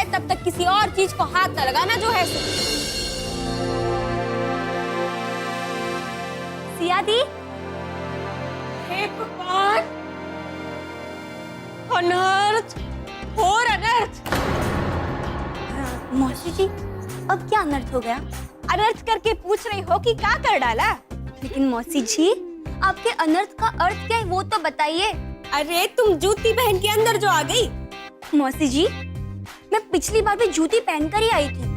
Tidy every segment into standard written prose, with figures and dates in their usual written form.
तब तक किसी और चीज को हाथ न लगाना जो है सो। सिया दी, हे भगवान, अनर्थ और अनर्थ। मौसी जी, अब क्या अनर्थ हो गया? अनर्थ करके पूछ रही हो कि क्या कर डाला? लेकिन मौसी जी, आपके अनर्थ का अर्थ क्या है वो तो बताइए। अरे तुम जूती पहन के अंदर जो आ गई। मौसी जी, मैं पिछली बार भी जूती पहनकर ही आई थी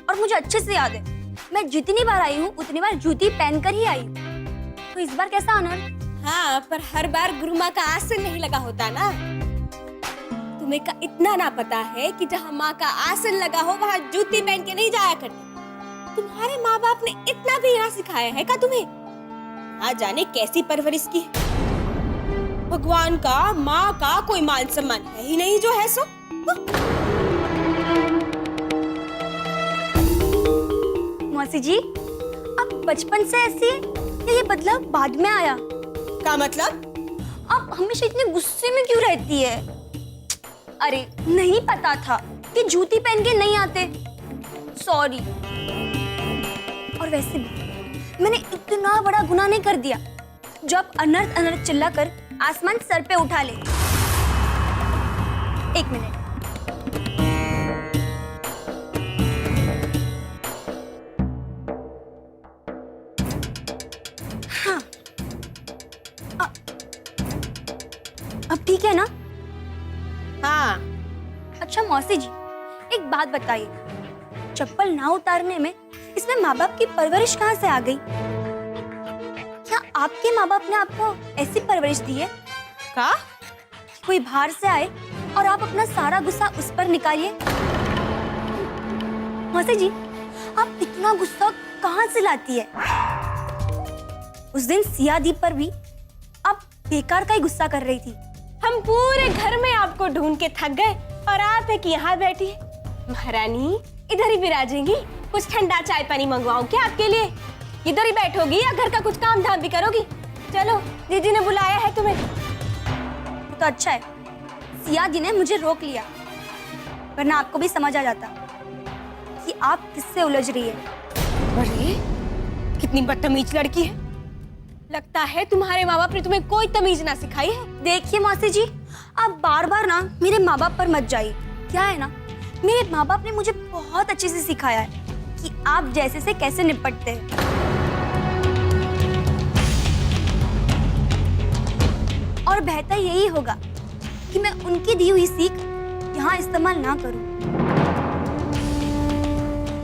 और मुझे अच्छे से याद है, मैं जितनी बार आई हूँ उतनी बार जूती पहनकर ही आई हूँ। तो इस बार कैसा अनर्थ? हाँ, पर हर बार गुरु माँ का आसन नहीं लगा होता ना। तुम्हें का इतना ना पता है कि जहाँ माँ का आसन लगा हो वहाँ जूती पहन के नहीं जाया करते। तुम्हारे माँ बाप ने इतना भी यहाँ सिखाया है क्या तुम्हें? ना जाने कैसी परवरिश की। भगवान का, माँ का कोई मान सम्मान है ही नहीं जो है सो। मौसी जी, आप बचपन से ऐसी है या ये बदलाव बाद में आया? क्या मतलब? आप हमेशा इतने गुस्से में क्यों रहती है? अरे नहीं पता था कि जूती पहन के नहीं आते। सॉरी। और वैसे भी मैंने इतना बड़ा गुनाह नहीं कर दिया जो आप अनर्थ अनर्थ चिल्लाकर आसमान सर पे उठा ले। एक मिनट। हाँ, अब ठीक है ना? हाँ। अच्छा मौसी जी, एक बात बताइए, चप्पल ना उतारने में इसमें माँ बाप की परवरिश कहाँ से आ गई? क्या आपके माँ बाप ने आपको ऐसी परवरिश दी है? का? कोई बाहर से आए और आप अपना सारा गुस्सा उस पर निकालिए। मौसी जी, आप इतना गुस्सा कहाँ से लाती है? उस दिन सिया दी पर भी आप बेकार का ही गुस्सा कर रही थी। हम पूरे घर में आपको ढूंढ के थक गए और आप है कि यहाँ बैठी है। महारानी इधर ही विराजेंगी? कुछ ठंडा चाय पानी मंगवाऊं क्या आपके लिए? इधर ही बैठोगी या घर का कुछ काम धाम भी करोगी? चलो, दीदी ने बुलाया है तुम्हें। तो अच्छा है, सिया दी ने मुझे रोक लिया, वरना आपको भी समझ आ जाता कि आप किससे उलझ रही है। अरे कितनी बदतमीज लड़की है। लगता है तुम्हारे माँ बाप ने तुम्हें कोई तमीज ना सिखाई है। देखिए मौसी जी, आप बार बार ना मेरे माँ बाप पर मत जाइए। क्या है ना, मेरे माँ बाप ने मुझे बहुत अच्छे से सिखाया है कि आप जैसे से कैसे निपटते हैं। और बेहतर यही होगा कि मैं उनकी दी हुई सीख यहाँ इस्तेमाल ना करूं।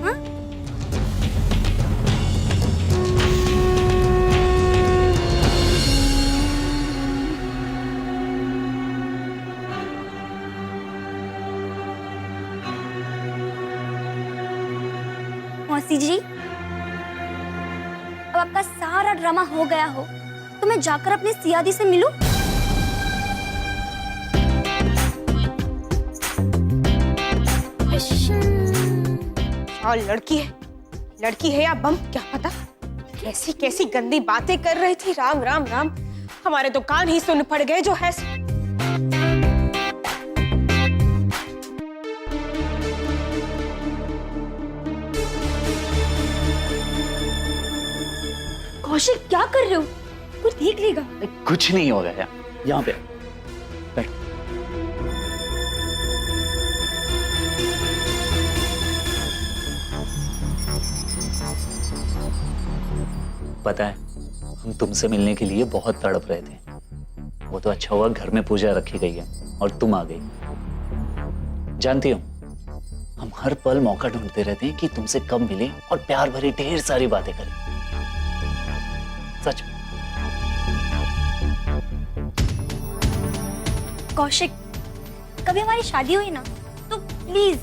हाँ? मौसी जी, अब आपका सारा ड्रामा हो गया हो तो मैं जाकर अपनी सिया दी से मिलूं? और लड़की है या बम, क्या पता कैसी कैसी गंदी बातें कर रही थी। राम राम राम, हमारे तो कान ही सुन पड़ गए जो है। कौशिक, क्या कर रहे हो? कुछ देख लेगा। कुछ नहीं होगा यार, यहाँ पे बैठ। पता है, हम तुमसे मिलने के लिए बहुत तड़प रहे थे। वो तो अच्छा हुआ घर में पूजा रखी गई है और तुम आ गई। जानती हो, हम हर पल मौका ढूंढते रहते हैं कि तुमसे कब मिले और प्यार भरी ढेर सारी बातें करें। सच। कौशिक, कभी हमारी शादी हुई ना तो प्लीज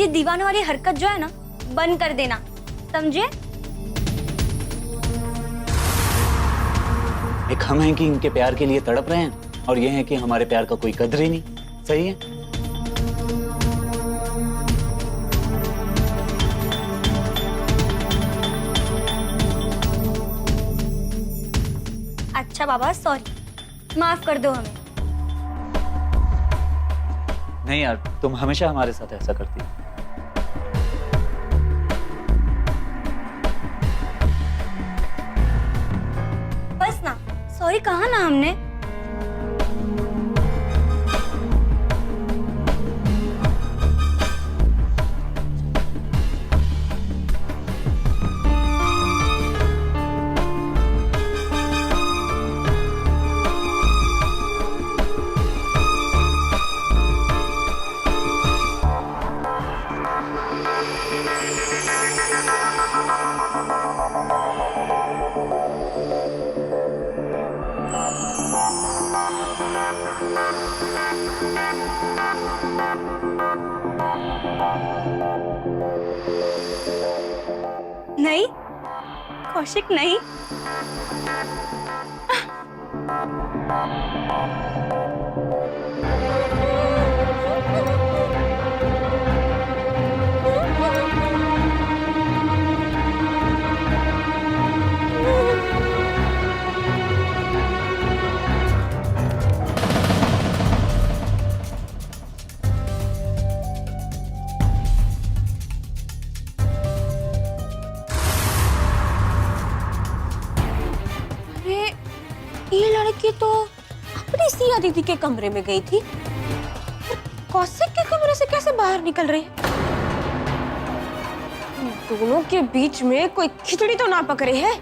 ये दीवानों वाली हरकत जो है ना बंद कर देना, समझे? एक हम हैं कि इनके प्यार के लिए तड़प रहे हैं और ये है कि हमारे प्यार का कोई कदर ही नहीं। सही है? अच्छा बाबा, सॉरी, माफ कर दो हमें। नहीं यार, तुम हमेशा हमारे साथ ऐसा करती हो। बस ना, सॉरी कहा ना हमने। नहीं कौशिक नहीं। ये लड़की तो अपनी सिया दीदी के कमरे में गई थी, कौशिक के कमरे से कैसे बाहर निकल रही है? दोनों के बीच में कोई खिचड़ी तो ना पक रही है।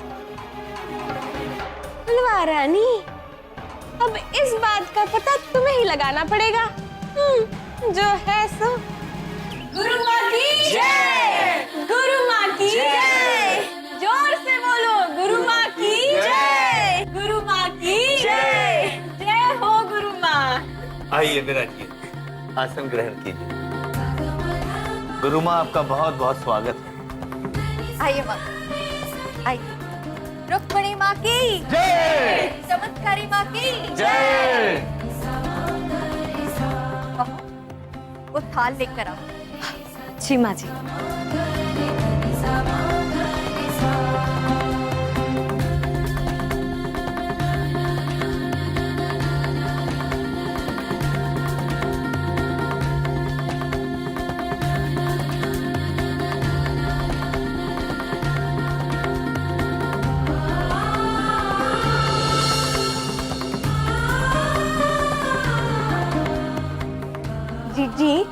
हलवा रानी, अब इस बात का पता तुम्हें ही लगाना पड़ेगा। जो है सो। गुरु माँ की जय, गुरु माँ की जय, जोर से बोलो गुरु माँ की जय, गुरु माँ की जय, जय हो गुरु माँ। आइए विराजिए, आसन ग्रहण कीजिए। गुरु माँ आपका बहुत बहुत स्वागत है। आइए माँ, आइए। रुक्मणी माँ की जय, चमत्कारी माँ की जय। वो थाल लेकर आओ। जी माँ जी। जी,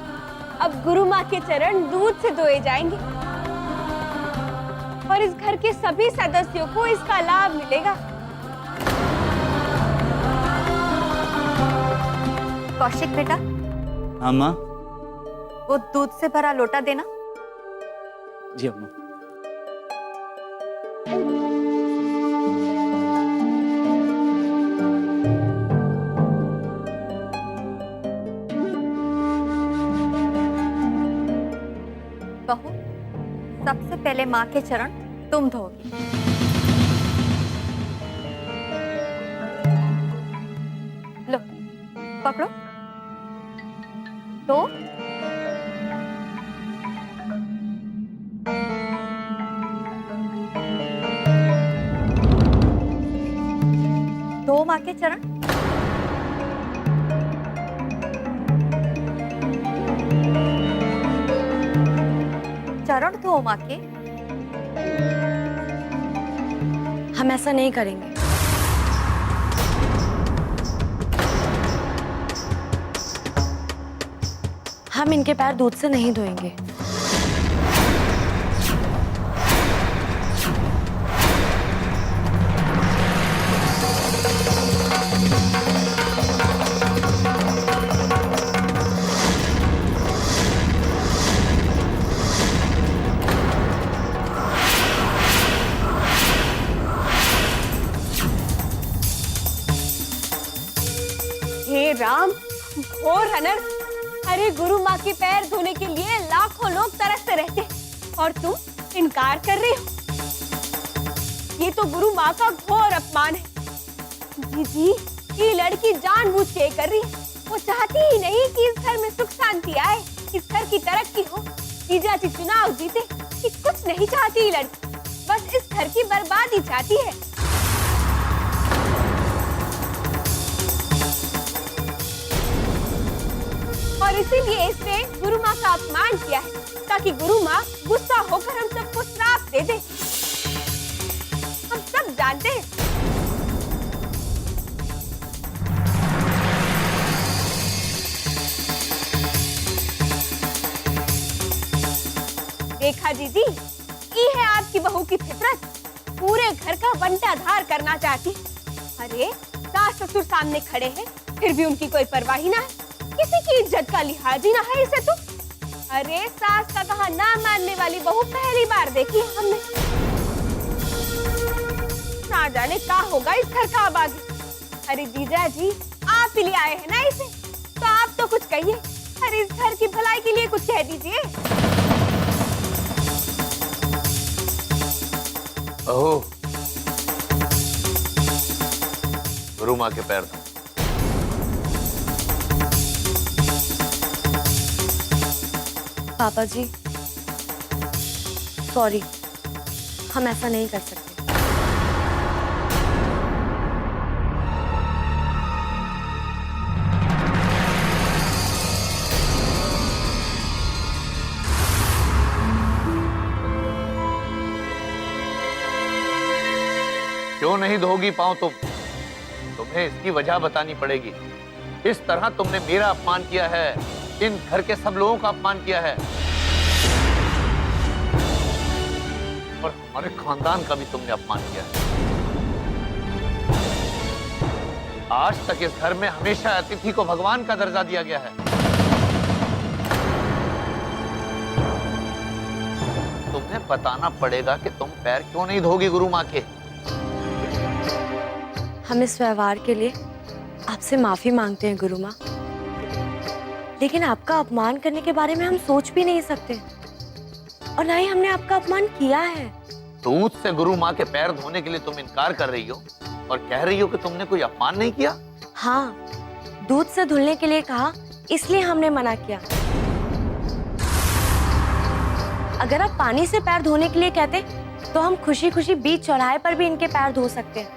अब गुरु माँ के चरण दूध से धोए जाएंगे और इस घर के सभी सदस्यों को इसका लाभ मिलेगा। कौशिक बेटा, हाँ माँ। वो दूध से भरा लोटा देना। जी अम्मा। बहू, सबसे पहले माँ के चरण तुम धोगी। लो, पकड़ो, दो। दो माँ के चरण। चरण धो माँ के। हम ऐसा नहीं करेंगे। हम इनके पैर दूध से नहीं धोएंगे। हे राम, घोर अनर्थ! अरे गुरु माँ के पैर धोने के लिए लाखों लोग तरसते रहते और तुम इनकार कर रहे हो। ये तो गुरु माँ का घोर अपमान है। जी, ये लड़की जानबूझ के कर रही है। वो चाहती ही नहीं कि इस घर में सुख शांति आए, इस घर की तरक्की हो, जीजाजी चुनाव जीते। ये कुछ नहीं चाहती ये लड़की, बस इस घर की बर्बादी चाहती है। और इसीलिए इसने गुरु माँ का अपमान किया है, ताकि गुरु माँ गुस्सा होकर हम सबको श्राप दे दे। हम सब जानते हैं। देखा जीजी, ये है आपकी बहू की फितरत। पूरे घर का बंटाधार करना चाहती। अरे सास ससुर सामने खड़े हैं, फिर भी उनकी कोई परवाह ही ना है, किसी की इज्जत का लिहाज ही ना है इसे तो। अरे सास का कहा ना मानने वाली बहू पहली बार देखी है हमने। ना जाने क्या होगा इस घर का अब आगे। अरे जीजा जी, आप ही ले आए हैं ना इसे, तो आप तो कुछ कहिए। अरे इस घर की भलाई के लिए कुछ कह दीजिए। ओह, गुरु माँ के पैर धो। पापा जी सॉरी, हम ऐसा नहीं कर सकते। क्यों नहीं धोगी पांव तुम? तुम्हें इसकी वजह बतानी पड़ेगी। इस तरह तुमने मेरा अपमान किया है, इन घर के सब लोगों का अपमान किया है, और हमारे खानदान का भी तुमने अपमान किया है। आज तक इस घर में हमेशा अतिथि को भगवान का दर्जा दिया गया है। तुम्हें बताना पड़ेगा कि तुम पैर क्यों नहीं धोगी गुरु माँ के। हम इस व्यवहार के लिए आपसे माफी मांगते हैं गुरु माँ, लेकिन आपका अपमान करने के बारे में हम सोच भी नहीं सकते, और ना ही हमने आपका अपमान किया है। दूध से गुरु माँ के पैर धोने के लिए तुम इनकार कर रही हो और कह रही हो कि तुमने कोई अपमान नहीं किया। हाँ, दूध से धुलने के लिए कहा, इसलिए हमने मना किया। अगर आप पानी से पैर धोने के लिए कहते तो हम खुशी खुशी बीच चौराहे पर भी इनके पैर धो सकते हैं,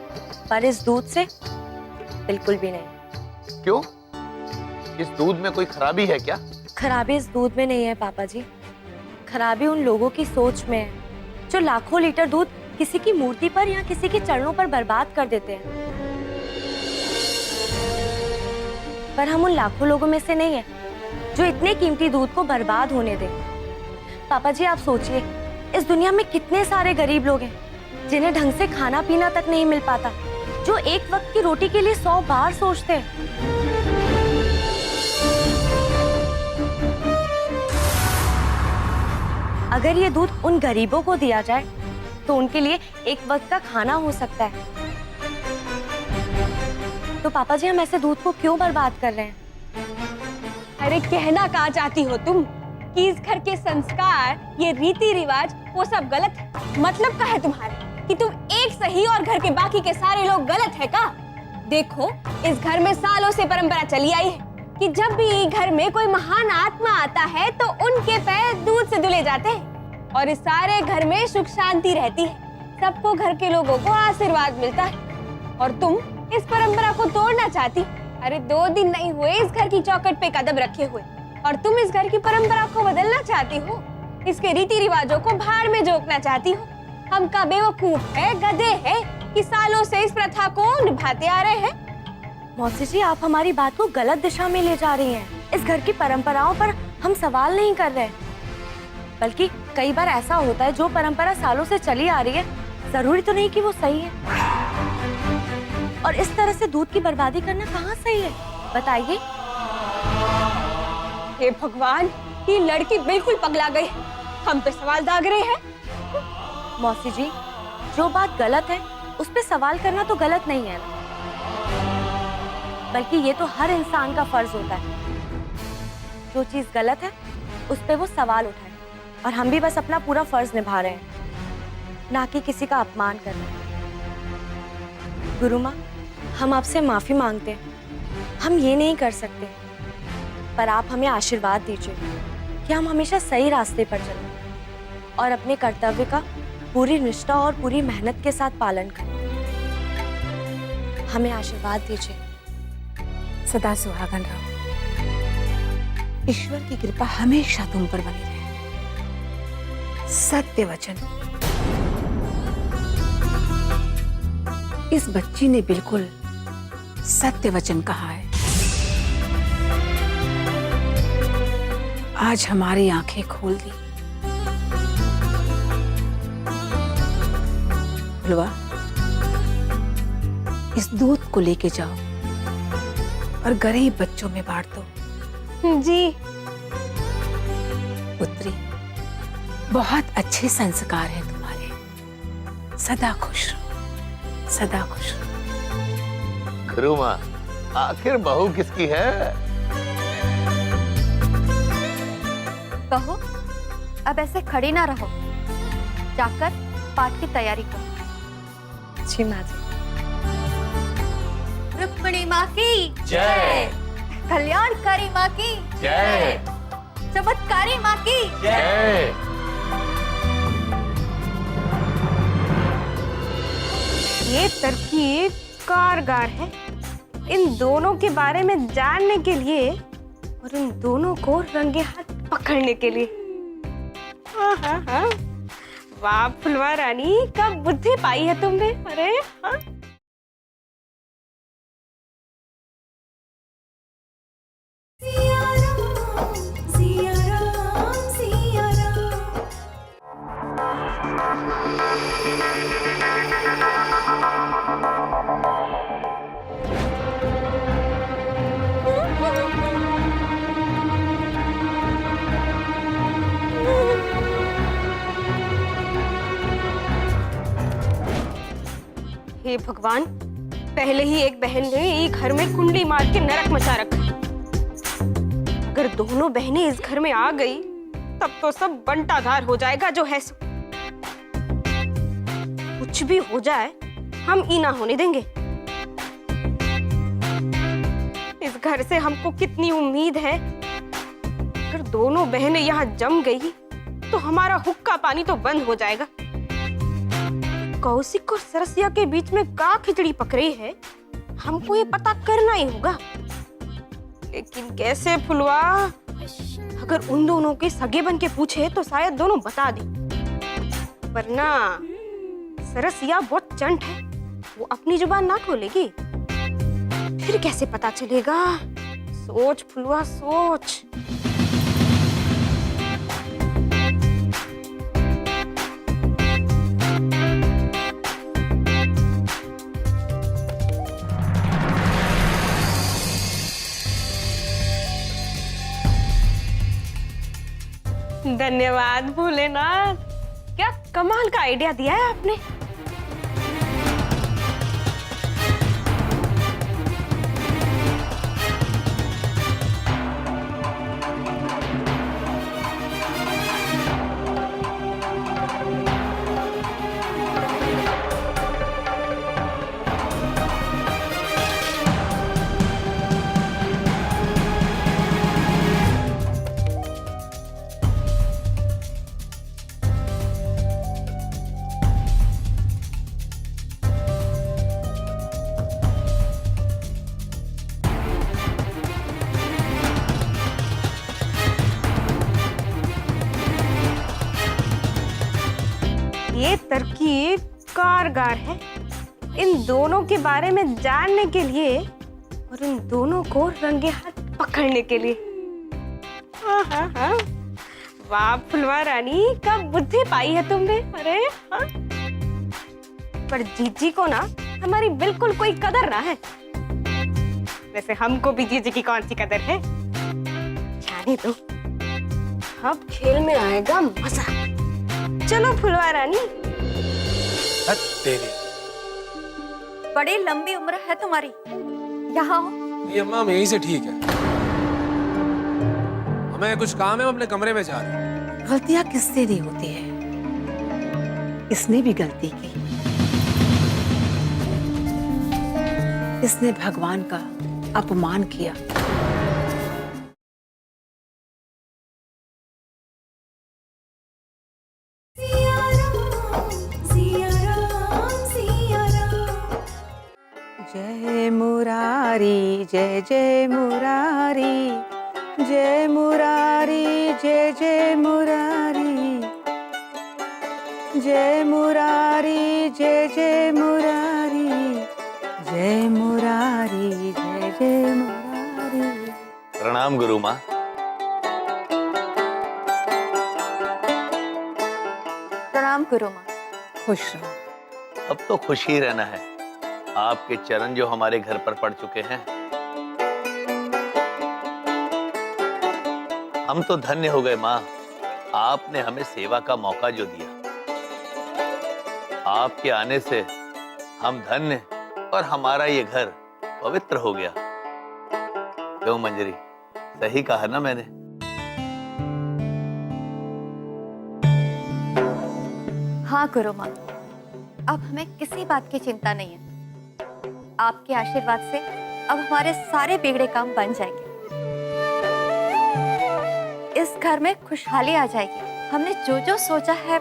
पर इस दूध से बिल्कुल भी नहीं। क्यों? इस दूध में कोई खराबी है क्या? खराबी इस दूध में नहीं है पापा जी, खराबी उन लोगों की सोच में है जो लाखों लीटर दूध किसी की मूर्ति पर या किसी के चरणों पर बर्बाद कर देते हैं। पर हम उन लाखों लोगों में से नहीं है जो इतने कीमती दूध को बर्बाद होने दें। पापा जी आप सोचिए, इस दुनिया में कितने सारे गरीब लोग हैं जिन्हें ढंग से खाना पीना तक नहीं मिल पाता, जो एक वक्त की रोटी के लिए 100 बार सोचते हैं। अगर ये दूध उन गरीबों को दिया जाए तो उनके लिए एक वक्त का खाना हो सकता है। तो पापा जी हम ऐसे दूध को क्यों बर्बाद कर रहे हैं? अरे कहना कहाँ चाहती हो तुम कि इस घर के संस्कार, ये रीति रिवाज, वो सब गलत है? मतलब क्या है तुम्हारा कि तुम एक सही और घर के बाकी के सारे लोग गलत है का? देखो, इस घर में सालों से परंपरा चली आई है कि जब भी घर में कोई महान आत्मा आता है तो उनके पैर दूध से धुले जाते हैं और इस सारे घर में सुख शांति रहती है, सबको घर के लोगों को आशीर्वाद मिलता है। और तुम इस परंपरा को तोड़ना चाहती। अरे 2 दिन नहीं हुए इस घर की चौखट पे कदम रखे हुए और तुम इस घर की परंपरा को बदलना चाहती हो, इसके रीति रिवाजों को भाड़ में झोंकना चाहती हो। हम का बेवकूफ है, गधे हैं कि सालों से इस प्रथा को निभाते आ रहे हैं। मौसी जी आप हमारी बात को गलत दिशा में ले जा रही हैं। इस घर की परंपराओं पर हम सवाल नहीं कर रहे, बल्कि कई बार ऐसा होता है जो परंपरा सालों से चली आ रही है जरूरी तो नहीं कि वो सही है, और इस तरह से दूध की बर्बादी करना कहाँ सही है बताइए। हे भगवान, ये लड़की बिल्कुल पगला गई है, हम पे सवाल दाग रहे हैं। मौसी जी जो बात गलत है उस पे सवाल करना तो गलत नहीं है ना, बल्कि ये तो हर इंसान का फर्ज होता है जो चीज गलत है उस पे वो सवाल उठाए, और हम भी बस अपना पूरा फर्ज निभा रहे हैं, ना कि किसी का अपमान कर रहे हैं। गुरु माँ हम आपसे माफी मांगते हैं, हम ये नहीं कर सकते, पर आप हमें आशीर्वाद दीजिए कि हम हमेशा सही रास्ते पर चलें और अपने कर्तव्य का पूरी निष्ठा और पूरी मेहनत के साथ पालन करें। हमें आशीर्वाद दीजिए। सदा सुहागन रहो। ईश्वर की कृपा हमेशा तुम पर बनी रहे। सत्य वचन। इस बच्ची ने बिल्कुल सत्य वचन कहा है। आज हमारी आंखें खोल दी। फुलवा, इस दूध को लेके जाओ और गरीब बच्चों में बांट दो। जी। पुत्री, बहुत अच्छे संस्कार हैं तुम्हारे। सदा खुश रहो, सदा खुश रहो। गुरु माँ, आखिर बहू किसकी है? कहो, अब ऐसे खड़ी ना रहो, जाकर पाठ की तैयारी करो। जी माँ जी। रुक्मिणी माँ की जय। कल्याणकारी माँ की जय। चमत्कारी माँ की जय। ये तरकीब कारगर है इन दोनों के बारे में जानने के लिए और इन दोनों को रंगे हाथ पकड़ने के लिए। हाँ हाँ हाँ, वाह फुलवा रानी, कब बुद्धि पाई है तुमने। अरे हाँ। हे भगवान, पहले ही एक बहन ने एक घर में कुंडली मार के नरक मचा रखा है। अगर दोनों बहनें इस घर में आ गई तब तो सब बंटाधार हो जाएगा जो है सो। कुछ भी हो जाए हम ई ना होने देंगे। इस घर से हमको कितनी उम्मीद है। अगर दोनों बहनें यहाँ जम गई तो हमारा हुक्का पानी तो बंद हो जाएगा। कौशिक और सरसिया के बीच में का खिचड़ी पक रही है, हमको ये पता करना ही होगा। लेकिन कैसे फुलवा? अगर उन दोनों के सगे बन के पूछे तो शायद दोनों बता दे, वरना सरसिया बहुत चंट है, वो अपनी जुबान ना खोलेगी। फिर कैसे पता चलेगा? सोच फुलवा, सोच। धन्यवाद भोलेनाथ, क्या कमाल का आइडिया दिया है आपने। ये तरकीब कारगर है इन दोनों के बारे में जानने के लिए और इन दोनों को रंगे हाथ पकड़ने के लिए। हाँ हाँ हाँ, वाह फुलवा रानी, कब बुद्धि पाई है तुमने। अरे हाँ। पर जीजी को ना हमारी बिल्कुल कोई कदर ना है। वैसे हमको भी जीजी की कौन सी कदर है, जाने दो। अब खेल में आएगा मजा। चलो फुलवा रानी। तेरी बड़ी लंबी उम्र है तुम्हारी, यहाँ हो। नहीं अम्मा, हम यहीं से ठीक है। हमें कुछ काम है, हम अपने कमरे में जा रहे हैं। गलतियां किससे नहीं होती है। इसने भी गलती की। इसने भगवान का अपमान किया। जय मुरारी, जय जय मुरारी, जय मुरारी जय जय मुरारी, जय मुरारी जय जय मुरारी, जय मुरारी जय जय मुरारी। प्रणाम गुरु माँ। प्रणाम गुरु माँ। खुश रहो। अब तो खुश ही रहना है। आपके चरण जो हमारे घर पर पड़ चुके हैं, हम तो धन्य हो गए माँ। आपने हमें सेवा का मौका जो दिया, आपके आने से हम धन्य और हमारा ये घर पवित्र हो गया। क्यों मंजरी, सही कहा ना मैंने? हाँ गुरु माँ, अब हमें किसी बात की चिंता नहीं है। आपके आशीर्वाद से अब हमारे सारे बिगड़े काम बन जाएंगे। इस घर में खुशहाली आ जाएगी। हमने जो जो सोचा है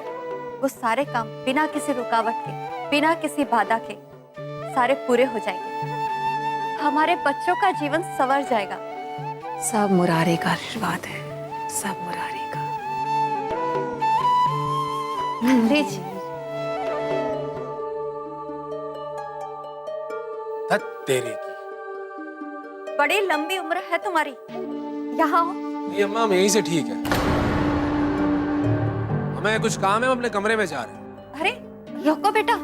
वो सारे काम बिना किसी रुकावट के, बिना किसी बाधा के सारे पूरे हो जाएंगे। हमारे बच्चों का जीवन संवर जाएगा। सब मुरारी का आशीर्वाद है, सब मुरारी का। लीजिए। धत तेरे की। बड़ी लंबी उम्र है तुम्हारी। यहाँ हो। नहीं अम्मा, हम यहीं से ठीक है। हमें कुछ काम है, हम अपने कमरे में जा रहे हैं। अरे रुको बेटा,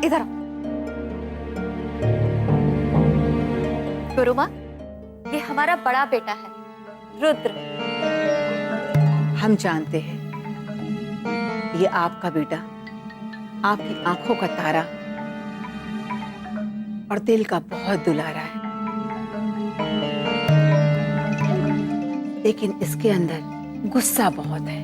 इधर आओ। गुरु माँ, ये हमारा बड़ा बेटा है रुद्र। हम जानते हैं ये आपका बेटा आपकी आंखों का तारा और दिल का बहुत दुलारा है, लेकिन इसके अंदर गुस्सा बहुत है।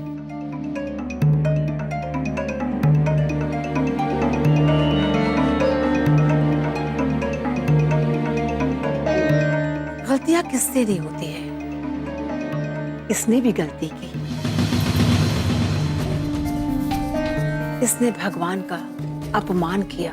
गलतियां किससे नहीं होती है, इसने भी गलती की। इसने भगवान का अपमान किया